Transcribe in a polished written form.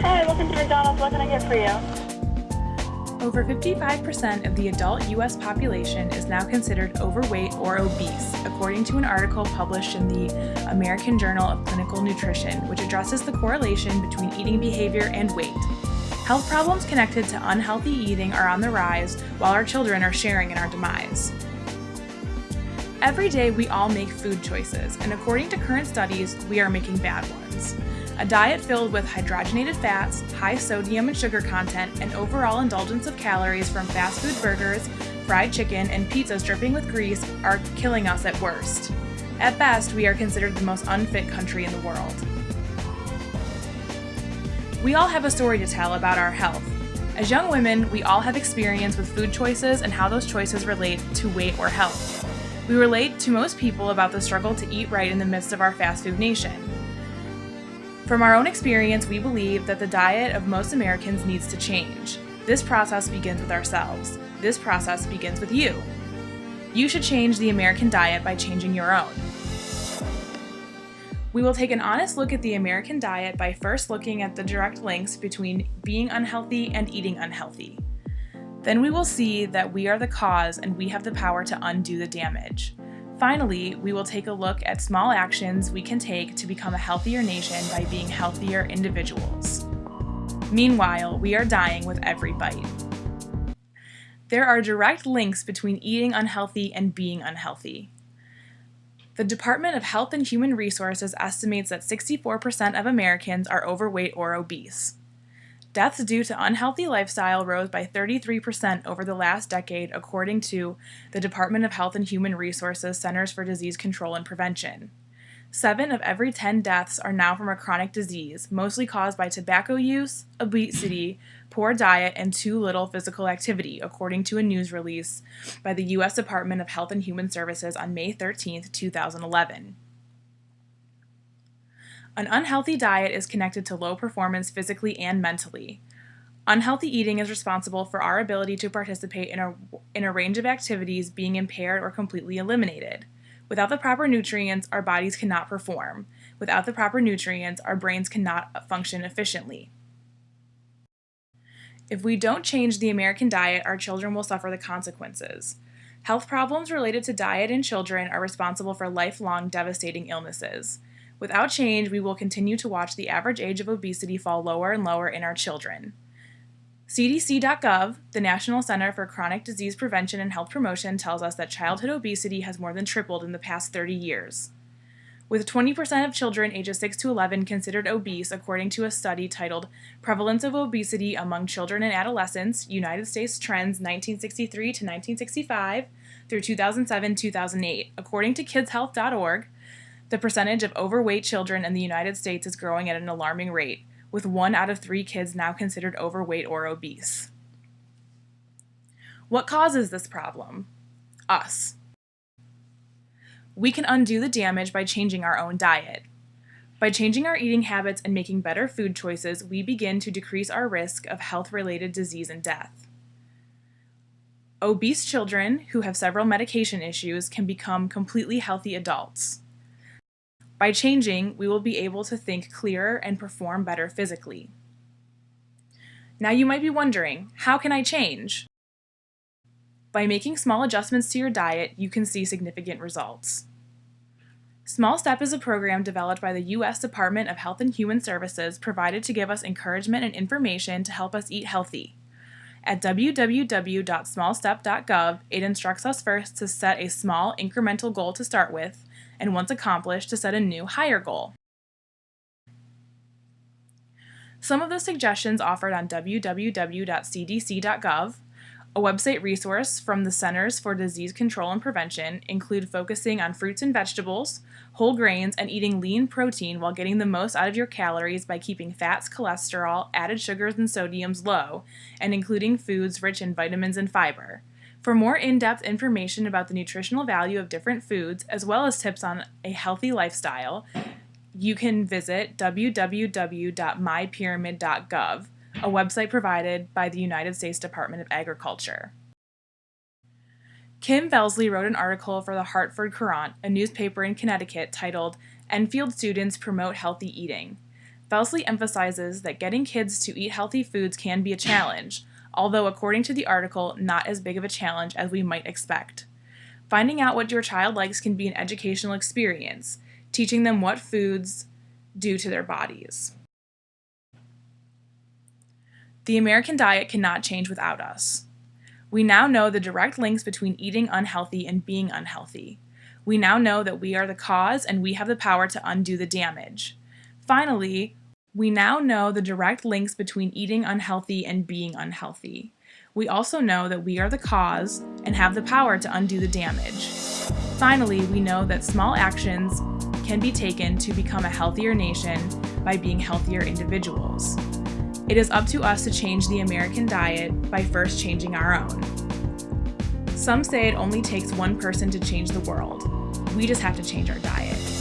Hi, welcome to McDonald's. What can I get for you? Over 55% of the adult U.S. population is now considered overweight or obese, according to an article published in the American Journal of Clinical Nutrition, which addresses the correlation between eating behavior and weight. Health problems connected to unhealthy eating are on the rise, while our children are sharing in our demise. Every day we all make food choices, and according to current studies, we are making bad ones. A diet filled with hydrogenated fats, high sodium and sugar content, and overall indulgence of calories from fast food burgers, fried chicken, and pizzas dripping with grease are killing us at worst. At best, we are considered the most unfit country in the world. We all have a story to tell about our health. As young women, we all have experience with food choices and how those choices relate to weight or health. We relate to most people about the struggle to eat right in the midst of our fast food nation. From our own experience, we believe that the diet of most Americans needs to change. This process begins with ourselves. This process begins with you. You should change the American diet by changing your own. We will take an honest look at the American diet by first looking at the direct links between being unhealthy and eating unhealthy. Then we will see that we are the cause and we have the power to undo the damage. Finally, we will take a look at small actions we can take to become a healthier nation by being healthier individuals. Meanwhile, we are dying with every bite. There are direct links between eating unhealthy and being unhealthy. The Department of Health and Human Resources estimates that 64% of Americans are overweight or obese. Deaths due to unhealthy lifestyle rose by 33% over the last decade, according to the Department of Health and Human Resources Centers for Disease Control and Prevention. 7 of every 10 deaths are now from a chronic disease, mostly caused by tobacco use, obesity, poor diet, and too little physical activity, according to a news release by the U.S. Department of Health and Human Services on May 13, 2011. An unhealthy diet is connected to low performance physically and mentally. Unhealthy eating is responsible for our ability to participate in a range of activities being impaired or completely eliminated. Without the proper nutrients, our bodies cannot perform. Without the proper nutrients, our brains cannot function efficiently. If we don't change the American diet, our children will suffer the consequences. Health problems related to diet in children are responsible for lifelong devastating illnesses. Without change, we will continue to watch the average age of obesity fall lower and lower in our children. CDC.gov, the National Center for Chronic Disease Prevention and Health Promotion, tells us that childhood obesity has more than tripled in the past 30 years. With 20% of children ages 6 to 11 considered obese, according to a study titled Prevalence of Obesity Among Children and Adolescents, United States Trends 1963 to 1965 through 2007-2008, according to kidshealth.org, the percentage of overweight children in the United States is growing at an alarming rate, with 1 out of 3 kids now considered overweight or obese. What causes this problem? Us. We can undo the damage by changing our own diet. By changing our eating habits and making better food choices, we begin to decrease our risk of health-related disease and death. Obese children who have several medication issues can become completely healthy adults. By changing, we will be able to think clearer and perform better physically. Now you might be wondering, how can I change? By making small adjustments to your diet, you can see significant results. Small Step is a program developed by the U.S. Department of Health and Human Services provided to give us encouragement and information to help us eat healthy. At www.smallstep.gov, it instructs us first to set a small, incremental goal to start with, and once accomplished, to set a new, higher goal. Some of the suggestions offered on www.cdc.gov, a website resource from the Centers for Disease Control and Prevention, include focusing on fruits and vegetables, whole grains, and eating lean protein while getting the most out of your calories by keeping fats, cholesterol, added sugars, and sodiums low, and including foods rich in vitamins and fiber. For more in-depth information about the nutritional value of different foods, as well as tips on a healthy lifestyle, you can visit www.mypyramid.gov, a website provided by the United States Department of Agriculture. Kim Belsley wrote an article for the Hartford Courant, a newspaper in Connecticut, titled "Enfield Students Promote Healthy Eating." Felsley emphasizes that getting kids to eat healthy foods can be a challenge, although according to the article, not as big of a challenge as we might expect. Finding out what your child likes can be an educational experience, teaching them what foods do to their bodies. The American diet cannot change without us. We now know the direct links between eating unhealthy and being unhealthy. We now know that we are the cause and we have the power to undo the damage. Finally, we now know the direct links between eating unhealthy and being unhealthy. We also know that we are the cause and have the power to undo the damage. Finally, we know that small actions can be taken to become a healthier nation by being healthier individuals. It is up to us to change the American diet by first changing our own. Some say it only takes one person to change the world. We just have to change our diet.